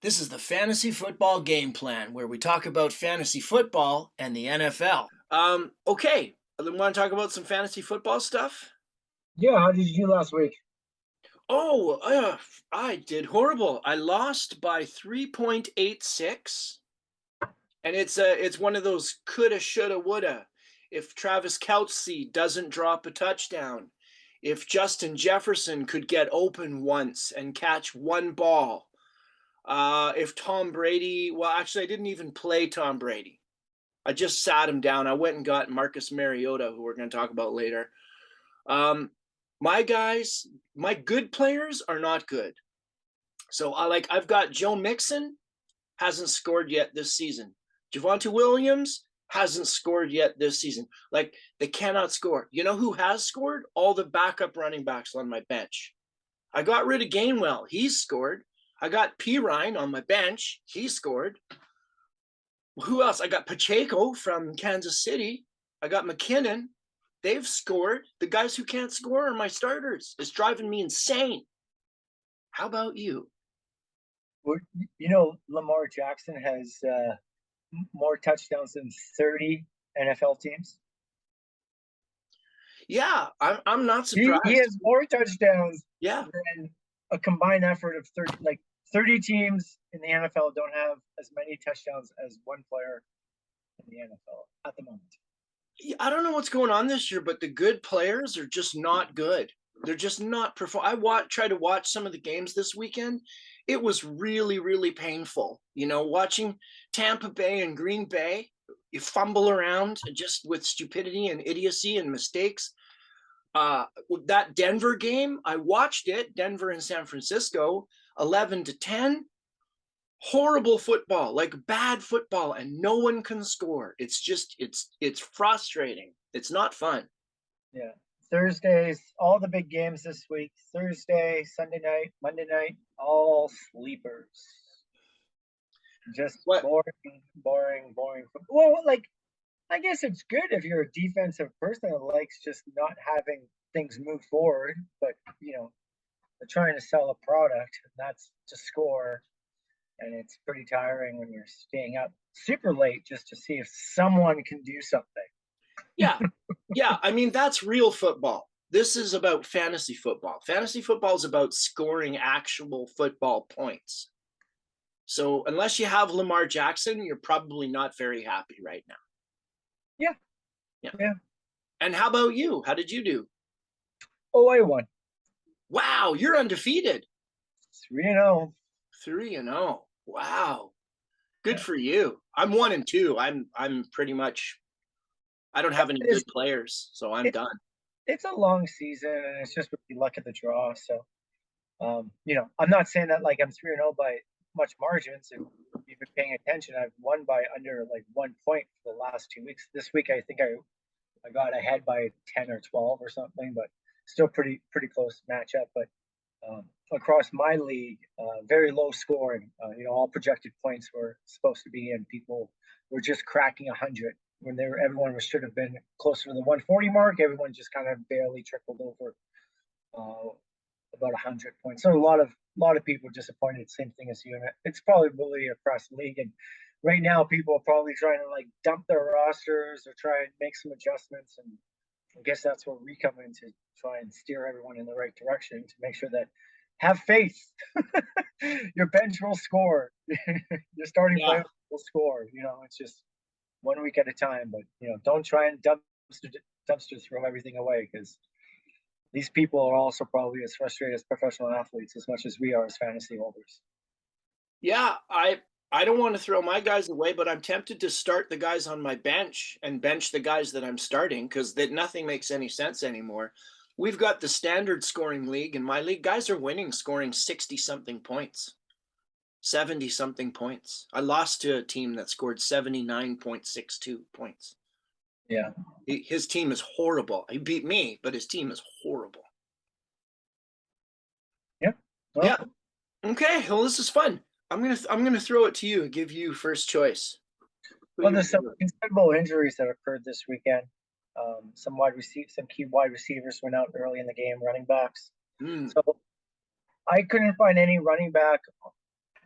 This is the Fantasy Football Game Plan, where we talk about fantasy football and the NFL. Okay, want to talk about some fantasy football stuff? Yeah, how did you do last week? I did horrible. I lost by 3.86, and it's one of those coulda, shoulda, woulda. If Travis Kelce doesn't drop a touchdown, if Justin Jefferson could get open once and catch one ball, if Tom Brady, well, actually, I didn't even play Tom Brady. I just sat him down. I went and got Marcus Mariota, who we're going to talk about later. My guys, my good players are not good. So I've got Joe Mixon, hasn't scored yet this season. Javonte Williams hasn't scored yet this season. Like, they cannot score. You know who has scored? All the backup running backs on my bench. I got rid of Gainwell. He's scored. I got Perine on my bench. He scored. Who else? I got Pacheco from Kansas City. I got McKinnon. They've scored. The guys who can't score are my starters. It's driving me insane. How about you? Well, Lamar Jackson has more touchdowns than 30 NFL teams. Yeah, I'm not surprised. He has more touchdowns Yeah. than a combined effort of 30 teams in the NFL don't have as many touchdowns as one player in the NFL at the moment. I don't know what's going on this year, but the good players are just not good. They're just not performing. Tried to watch some of the games this weekend. It was really, really painful. Watching Tampa Bay and Green Bay, you fumble around just with stupidity and idiocy and mistakes. That Denver game, I watched it, Denver and San Francisco, 11-10. Horrible football, like bad football, and no one can score. It's just, it's frustrating. It's not fun. Yeah. Thursdays, all the big games this week. Thursday, Sunday night, Monday night, all sleepers. Just boring. Well, I guess it's good if you're a defensive person that likes just not having things move forward, but they're trying to sell a product, and that's to score. And it's pretty tiring when you're staying up super late just to see if someone can do something. Yeah. I mean, that's real football. This is about fantasy football. Fantasy football is about scoring actual football points. So unless you have Lamar Jackson, you're probably not very happy right now. Yeah. And how about you? How did you do? Oh, I won. Wow, you're undefeated. 3-0. 3-0. Wow. Good for you. I'm 1-2. I'm pretty much, I don't have any good players, so I'm done. It's a long season, and it's just really luck of the draw. So, I'm not saying that I'm 3-0 by much margins. If you've been paying attention, I've won by under 1 point for the last 2 weeks. This week, I think I got ahead by 10 or 12 or something, but still pretty close matchup. But across my league, very low scoring. All projected points were supposed to be, and people were just cracking 100 when everyone should have been closer to the 140 mark. Everyone just kind of barely trickled over about 100 points. So a lot of people disappointed. Same thing as you. And it's probably across the league. And right now, people are probably trying to dump their rosters or try and make some adjustments. And I guess that's where we come in to try and steer everyone in the right direction to make sure that have faith. Your bench will score. Your starting player will score. It's just 1 week at a time. But don't try and dumpster throw everything away, because these people are also probably as frustrated as professional athletes as much as we are as fantasy holders. Yeah, I don't want to throw my guys away, but I'm tempted to start the guys on my bench and bench the guys that I'm starting, because nothing makes any sense anymore. We've got the standard scoring league. In my league, guys are winning, scoring 60-something points, 70-something points. I lost to a team that scored 79.62 points. Yeah. His team is horrible. He beat me, but his team is horrible. Yeah. Well, yeah. Okay. Well, this is fun. I'm gonna throw it to you and give you first choice. Well, there's some considerable injuries that occurred this weekend. Some key wide receivers went out early in the game, running backs. So I couldn't find any running back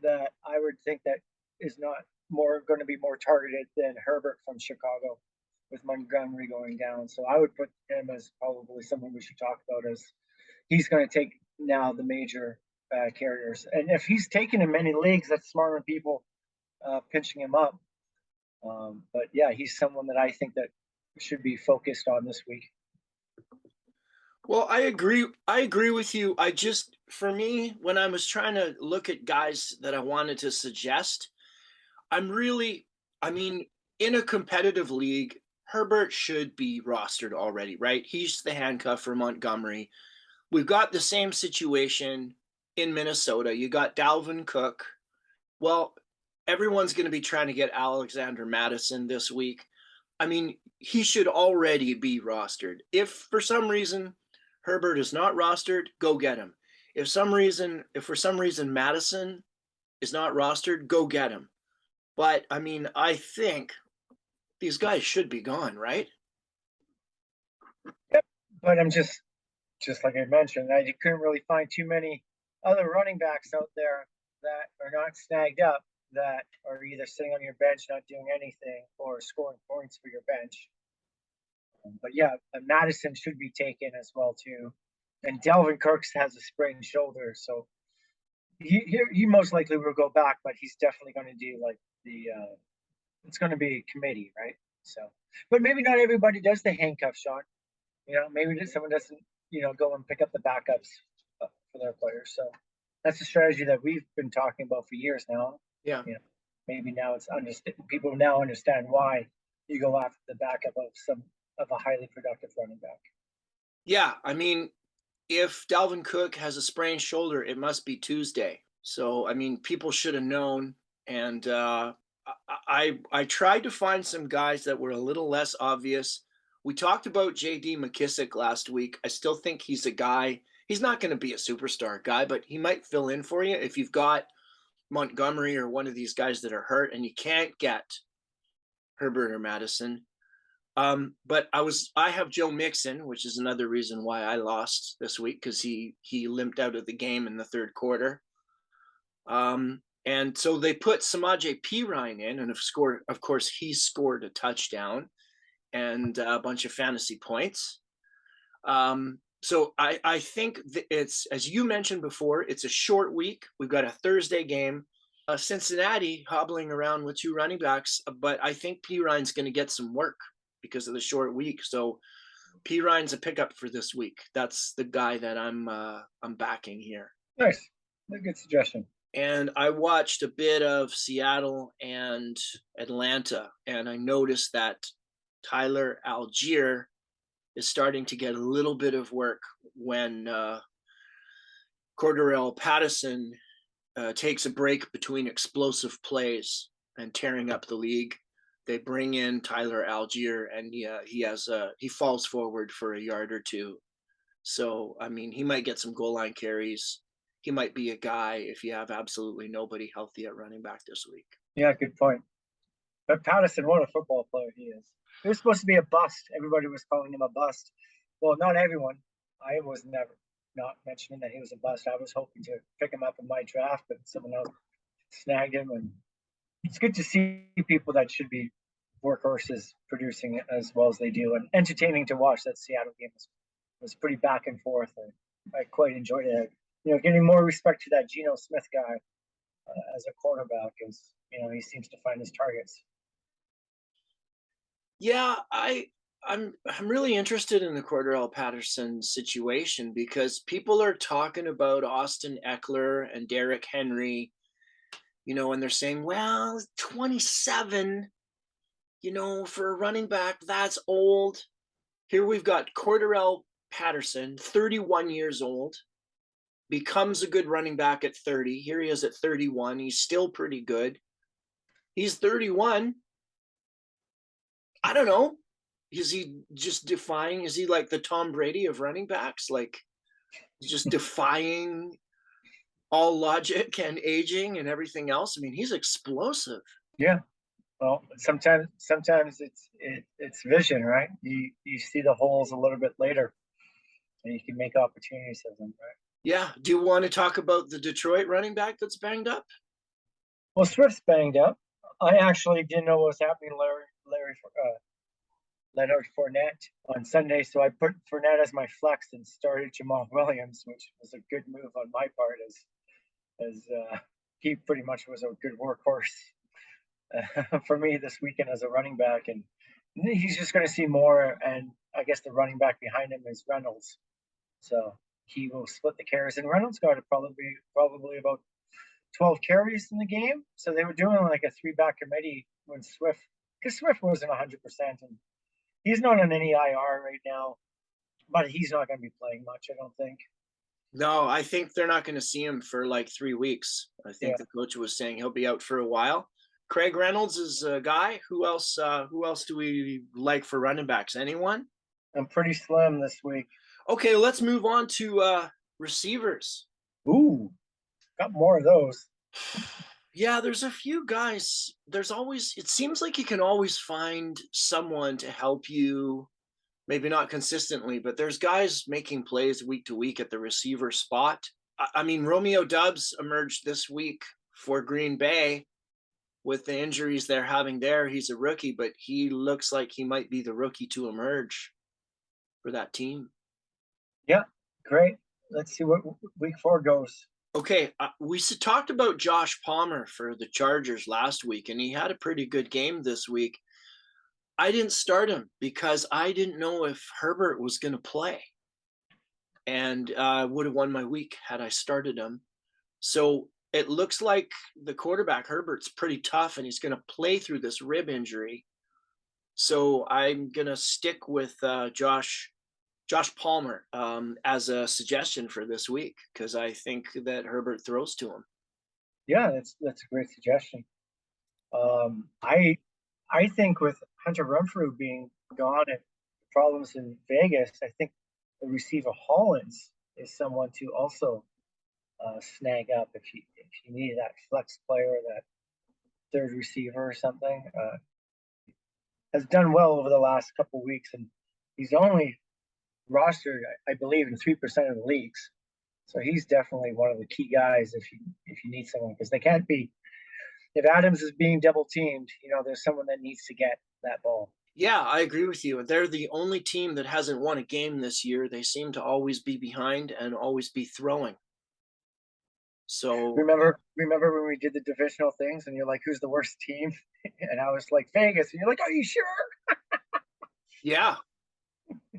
that I would think that is not more going to be more targeted than Herbert from Chicago with Montgomery going down. So I would put him as probably someone we should talk about as he's going to take now the major carriers. And if he's taken in many leagues, that's smarter people pinching him up. But yeah, he's someone that I think that should be focused on this week. Well, I agree. I agree with you. I just, for me, when I was trying to look at guys that I wanted to suggest, I'm really, I mean, in a competitive league, Herbert should be rostered already, right? He's the handcuff for Montgomery. We've got the same situation in Minnesota. You got Dalvin Cook. Well, everyone's going to be trying to get Alexander Madison this week. I mean, he should already be rostered. If for some reason Herbert is not rostered, go get him. If for some reason Madison is not rostered, go get him. But I mean, I think these guys should be gone, right? Yep. But I'm just like I mentioned, I couldn't really find too many other running backs out there that are not snagged up that are either sitting on your bench not doing anything or scoring points for your bench. But yeah, Madison should be taken as well too. And Delvin Kirks has a sprained shoulder, so he most likely will go back, but he's definitely going to do like the it's going to be a committee, right? So, but maybe not everybody does the handcuff, Sean. Maybe someone doesn't, go and pick up the backups for their players. So that's a strategy that we've been talking about for years now. Yeah. Maybe now people now understand why you go after the backup of a highly productive running back. Yeah. I mean, if Dalvin Cook has a sprained shoulder, it must be Tuesday. So, I mean, people should have known. And I tried to find some guys that were a little less obvious. We talked about J.D. McKissick last week. I still think he's a guy. He's not going to be a superstar guy, but he might fill in for you if you've got Montgomery or one of these guys that are hurt and you can't get Herbert or Madison. But I have Joe Mixon, which is another reason why I lost this week because he limped out of the game in the third quarter. And so they put Samaje Perine in, and of course, he scored a touchdown and a bunch of fantasy points. So I think it's, as you mentioned before, it's a short week. We've got a Thursday game. Cincinnati hobbling around with two running backs, but I think Perine's going to get some work because of the short week. So Perine's a pickup for this week. That's the guy that I'm backing here. Nice. A good suggestion. And I watched a bit of Seattle and Atlanta, and I noticed that Tyler Algier is starting to get a little bit of work when Cordarrelle Patterson takes a break between explosive plays and tearing up the league. They bring in Tyler Algier, and he falls forward for a yard or two. So, I mean, he might get some goal line carries. He might be a guy if you have absolutely nobody healthy at running back this week. Yeah, good point. But Patterson, what a football player he is. He was supposed to be a bust. Everybody was calling him a bust. Well, not everyone. I was never not mentioning that he was a bust. I was hoping to pick him up in my draft, but someone else snagged him. And it's good to see people that should be workhorses producing as well as they do, and entertaining to watch. That Seattle game was pretty back and forth, and I quite enjoyed it. Getting more respect to that Geno Smith guy as a cornerback, as he seems to find his targets. Yeah, I'm really interested in the Cordarrelle Patterson situation because people are talking about Austin Eckler and Derrick Henry, and they're saying, well, 27, for a running back, that's old. Here we've got Cordarrelle Patterson, 31 years old, becomes a good running back at 30. Here he is at 31. He's still pretty good. He's 31. I don't know. Is he just defying? Is he like the Tom Brady of running backs? Like just defying all logic and aging and everything else? I mean, he's explosive. Yeah. Well, sometimes it's vision, right? You see the holes a little bit later, and you can make opportunities of them, right? Yeah. Do you want to talk about the Detroit running back that's banged up? Well, Swift's banged up. I actually didn't know what was happening, Leonard Fournette on Sunday, so I put Fournette as my flex and started Jamal Williams, which was a good move on my part, as he pretty much was a good workhorse for me this weekend as a running back, and he's just going to see more. And I guess the running back behind him is Reynolds, so he will split the carries. And Reynolds got probably about 12 carries in the game. So they were doing like a three-back committee when because Swift wasn't 100%, and he's not on any IR right now, but he's not going to be playing much, I don't think. No, I think they're not going to see him for like 3 weeks. I think Yeah. the coach was saying he'll be out for a while. Craig Reynolds is a guy. Who else? Who else do we like for running backs? Anyone? I'm pretty slim this week. Okay, let's move on to receivers. Ooh, got more of those. Yeah, there's a few guys. There's always, it seems like you can always find someone to help you, maybe not consistently, but there's guys making plays week to week at the receiver spot. I mean, Romeo Doubs emerged this week for Green Bay with the injuries they're having there. He's a rookie, but he looks like he might be the rookie to emerge for that team. Yeah, great. Let's see what week 4 goes. Okay, we talked about Josh Palmer for the Chargers last week, and he had a pretty good game this week. I didn't start him because I didn't know if Herbert was going to play, and would have won my week had I started him. So it looks like the quarterback Herbert's pretty tough, and he's going to play through this rib injury. So I'm going to stick with Josh Palmer as a suggestion for this week because I think that Herbert throws to him. Yeah, that's a great suggestion. I think with Hunter Renfrew being gone and problems in Vegas, I think the receiver Hollins is someone to also snag up if you need that flex player, that third receiver or something. Has done well over the last couple of weeks, and he's only rostered, I believe, in 3% of the leagues. So he's definitely one of the key guys if you need someone, because they can't be, if Adams is being double teamed, there's someone that needs to get that ball. Yeah, I agree with you. They're the only team that hasn't won a game this year. They seem to always be behind and always be throwing. So remember when we did the divisional things and you're like, who's the worst team? And I was like, Vegas. And you're like, are you sure? yeah.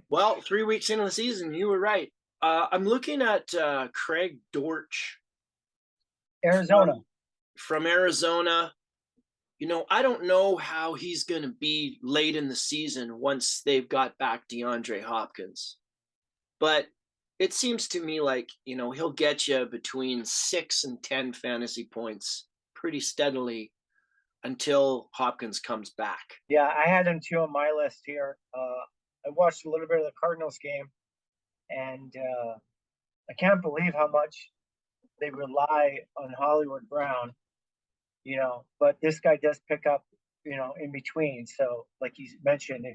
Well, 3 weeks into the season, you were right. I'm looking at Craig Dortch. Arizona. From Arizona. I don't know how he's going to be late in the season once they've got back DeAndre Hopkins. But it seems to me like, he'll get you between 6 and 10 fantasy points pretty steadily until Hopkins comes back. Yeah, I had him too on my list here. I watched a little bit of the Cardinals game, and I can't believe how much they rely on Hollywood Brown, but this guy does pick up, in between. So like you mentioned,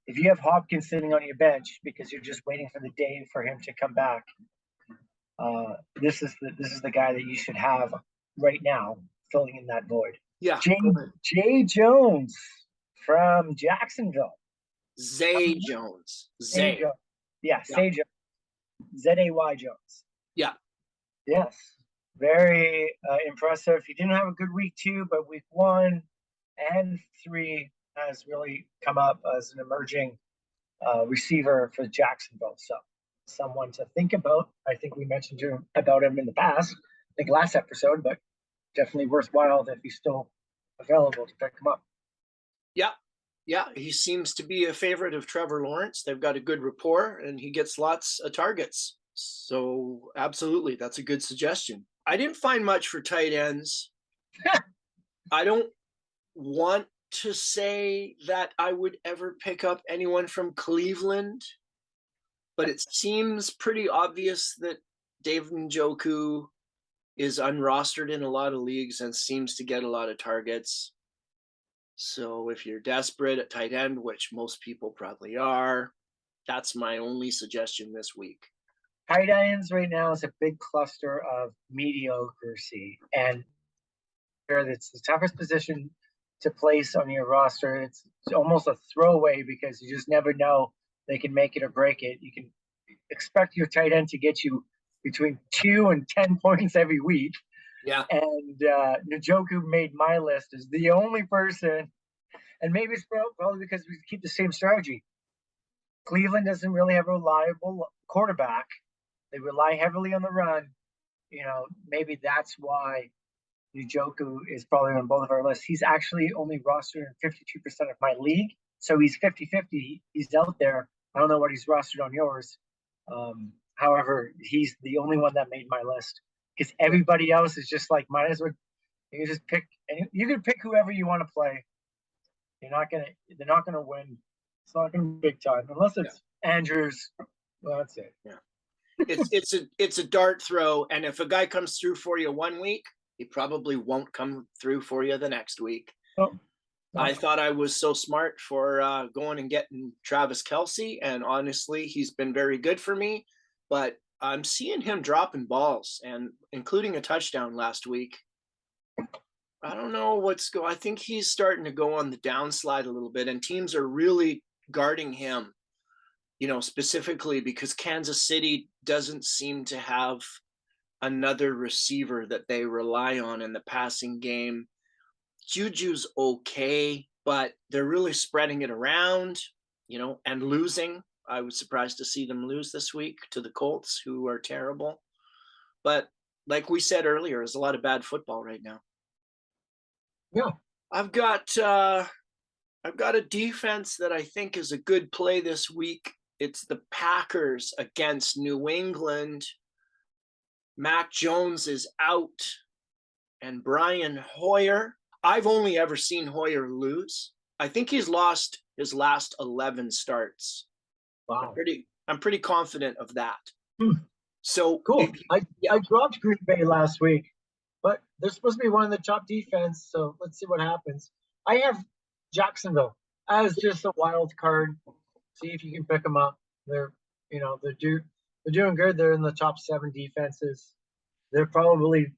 if you have Hopkins sitting on your bench because you're just waiting for the day for him to come back, this is the guy that you should have right now filling in that void. Yeah. Jay Jones from Jacksonville. Zay Jones. Zay. Yeah, Zay Jones. Z-A-Y Jones. Yeah. Yes. Very impressive. He didn't have a good week 2, but week 1 and 3 has really come up as an emerging receiver for Jacksonville. So someone to think about. I think we mentioned about him in the past, I think last episode, but definitely worthwhile if he's still available to pick him up. Yeah. Yeah, he seems to be a favorite of Trevor Lawrence. They've got a good rapport, and he gets lots of targets. So absolutely, that's a good suggestion. I didn't find much for tight ends. I don't want to say that I would ever pick up anyone from Cleveland, but it seems pretty obvious that David Njoku is unrostered in a lot of leagues and seems to get a lot of targets. So if you're desperate at tight end, which most people probably are, that's my only suggestion this week. Tight ends right now is a big cluster of mediocrity, and It's the toughest position to place on your roster. It's almost a throwaway because you just never know. They can make it or break it. You can expect your tight end to get you between 2 and 10 points every week. Yeah. And Njoku made my list as the only person, and maybe it's probably because we keep the same strategy. Cleveland doesn't really have a reliable quarterback. They rely heavily on the run. Maybe that's why Njoku is probably on both of our lists. He's actually only rostered in 52% of my league. So he's 50-50. He's out there. I don't know what he's rostered on yours. However, he's the only one that made my list because everybody else is just like, might as well, you can just pick, and you can pick whoever you want to play. They're not gonna win. It's not gonna be big time unless it's Andrews. Well, that's it. Yeah. It's a dart throw, and if a guy comes through for you one week, he probably won't come through for you the next week. Oh, no. I thought I was so smart for going and getting Travis Kelce, and honestly, he's been very good for me. But I'm seeing him dropping balls, and including a touchdown last week. I don't know what's going. I think he's starting to go on the downslide a little bit, and teams are really guarding him. Specifically because Kansas City doesn't seem to have another receiver that they rely on in the passing game. Juju's okay, but they're really spreading it around, and losing. I was surprised to see them lose this week to the Colts, who are terrible. But like we said earlier, there's a lot of bad football right now. Yeah. I've got a defense that I think is a good play this week. It's the Packers against New England. Mac Jones is out, and Brian Hoyer. I've only ever seen Hoyer lose. I think he's lost his last 11 starts. Wow. I'm pretty confident of that. So cool. I dropped Green Bay last week, but they're supposed to be one of the top defense. So let's see what happens. I have Jacksonville as just a wild card. See if you can pick them up. They're doing good. They're in the top 7 defenses. They're probably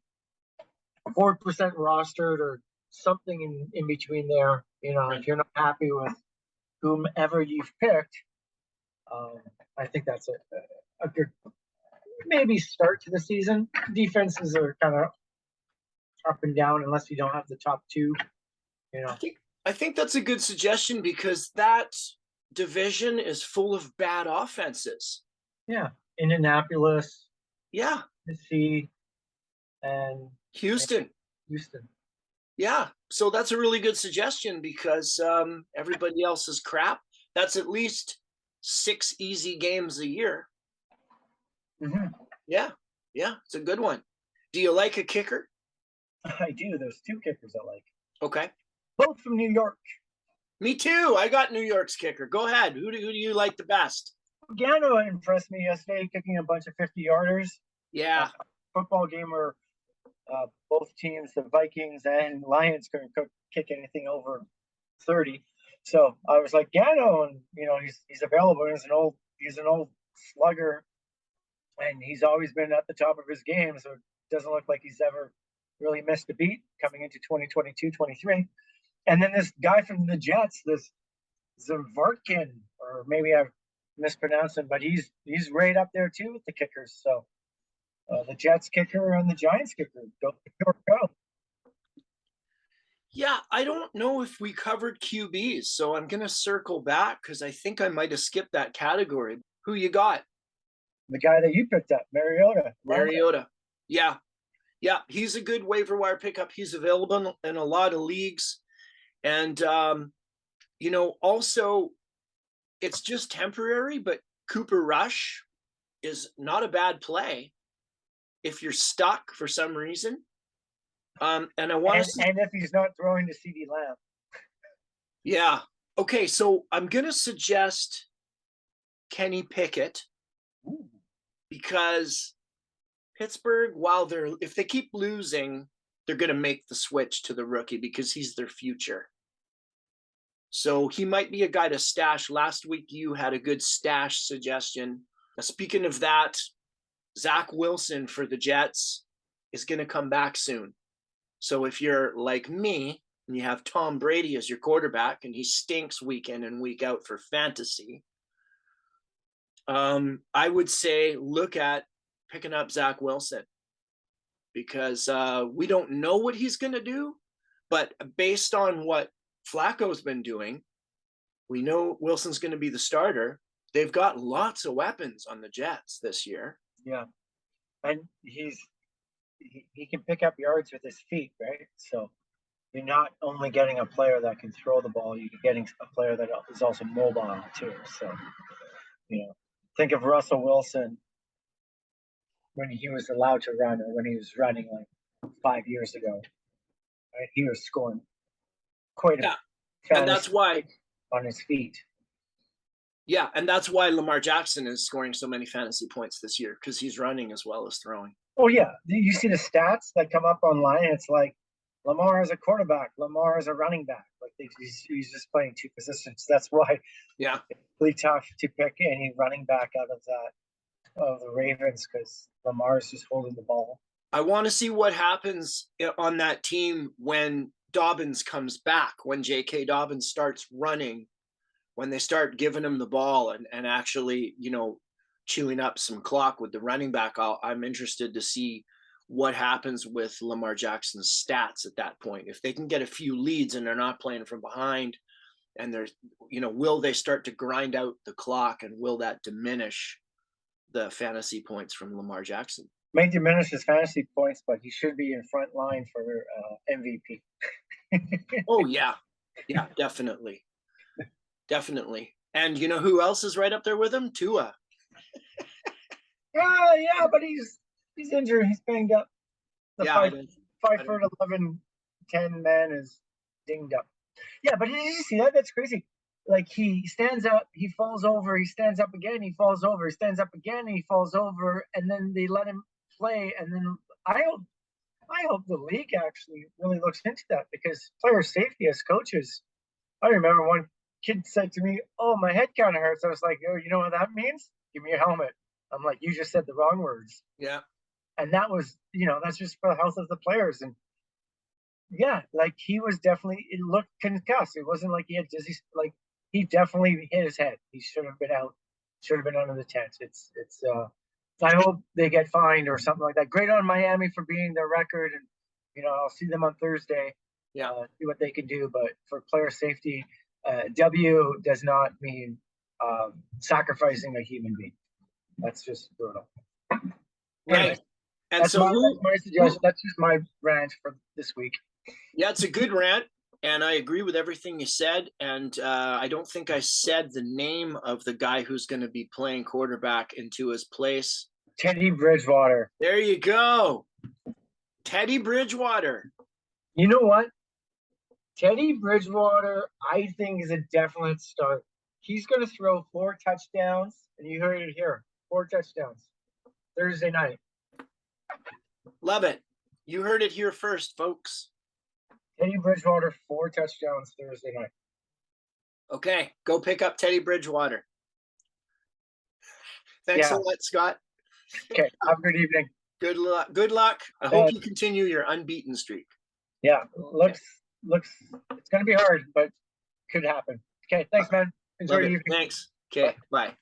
4% rostered or something in between there. If you're not happy with whomever you've picked, I think that's a good maybe start to the season. Defenses are kind of up and down unless you don't have the top 2. I think that's a good suggestion because that division is full of bad offenses. Yeah, Indianapolis. Yeah, Tennessee, and Houston. Yeah, so that's a really good suggestion because everybody else is crap. That's at least 6 easy games a year. Mm-hmm. Yeah, it's a good one. Do you like a kicker? I do. There's 2 kickers I like. Okay. Both from New York. Me too. I got New York's kicker. Go ahead. Who do you like the best? Gano impressed me yesterday, kicking a bunch of 50-yarders. Yeah. Football game where both teams, the Vikings and Lions, couldn't kick anything over 30. So I was like, Gano, and he's available. He's an old slugger, and he's always been at the top of his game. So it doesn't look like he's ever really missed a beat coming into 2022-23. And then this guy from the Jets, this Zavarkin, or maybe I've mispronounced him, but he's right up there too with the kickers. So the Jets kicker and the Giants kicker, go. Yeah, I don't know if we covered QBs, so I'm going to circle back because I think I might have skipped that category. Who you got? The guy that you picked up, Mariota. Yeah, he's a good waiver wire pickup. He's available in a lot of leagues. And, also it's just temporary, but Cooper Rush is not a bad play if you're stuck for some reason. And I want to and if he's not throwing to CD Lamb. Yeah. Okay, so I'm going to suggest Kenny Pickett. Ooh. Because Pittsburgh, if they keep losing, they're going to make the switch to the rookie because he's their future. So he might be a guy to stash. Last week, you had a good stash suggestion. Now, speaking of that, Zach Wilson for the Jets is going to come back soon. So if you're like me and you have Tom Brady as your quarterback and he stinks week in and week out for fantasy, I would say look at picking up Zach Wilson, because we don't know what he's going to do, but based on what Flacco's been doing, we know Wilson's going to be the starter. They've got lots of weapons on the Jets this year. Yeah, and he can pick up yards with his feet, right? So you're not only getting a player that can throw the ball, you're getting a player that is also mobile too. So, think of Russell Wilson when he was allowed to run, or when he was running like 5 years ago. Right? He was scoring quite a and that's why on his feet. Yeah, and that's why Lamar Jackson is scoring so many fantasy points this year, because he's running as well as throwing. Oh yeah, you see the stats that come up online. It's like Lamar is a quarterback, Lamar is a running back. Like he's just playing two positions. That's why it's really tough to pick any running back out of the Ravens, because Lamar is just holding the ball. I want to see what happens on that team when Dobbins comes back, when J.K. Dobbins starts running, when they start giving him the ball and actually, chewing up some clock with the running back. I'm interested to see what happens with Lamar Jackson's stats at that point. If they can get a few leads and they're not playing from behind, and there's, will they start to grind out the clock, and will that diminish the fantasy points from Lamar Jackson? May diminish his fantasy points, but he should be in front line for MVP. Oh yeah, definitely. Definitely. And you know who else is right up there with him? Tua. Yeah, but he's injured. He's banged up. The 5'11", 10 man is dinged up. Yeah, but did you see that? That's crazy. Like, he stands up, he falls over, he stands up again, he falls over, he stands up again, he falls over, and then they let him play. And then I hope the league actually really looks into that, because player safety as coaches. I remember one kid said to me, "Oh, my head kind of hurts." I was like, "Oh, you know what that means? Give me your helmet." I'm like, "You just said the wrong words." Yeah. And that was, that's just for the health of the players. And yeah, like, he was definitely, it looked concussed. It wasn't like he had dizzy, like, he definitely hit his head. He should have been out, should have been under the tent. I hope they get fined or something like that. Great on Miami for beating their record. And, I'll see them on Thursday. Yeah. See what they can do. But for player safety, W does not mean sacrificing a human being. That's just brutal. Right. Anyway, and that's so my suggestion. That's just my rant for this week. Yeah, it's a good rant, and I agree with everything you said. And I don't think I said the name of the guy who's going to be playing quarterback into his place. Teddy Bridgewater. There you go. Teddy Bridgewater. You know what? Teddy Bridgewater, I think, is a definite start. He's going to throw 4 touchdowns, and you heard it here. 4 touchdowns Thursday night. Love it. You heard it here first, folks. Teddy Bridgewater, 4 touchdowns Thursday night. Okay, go pick up Teddy Bridgewater. Thanks a lot, Scott. Okay, have a good evening. Good luck. Good luck. I hope you continue your unbeaten streak. Yeah, looks it's going to be hard, but could happen. Okay, thanks, man. Enjoy your evening. Thanks. Okay, bye.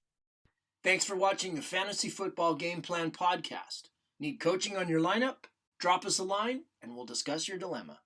Thanks for watching the Fantasy Football Game Plan podcast. Need coaching on your lineup? Drop us a line and we'll discuss your dilemma.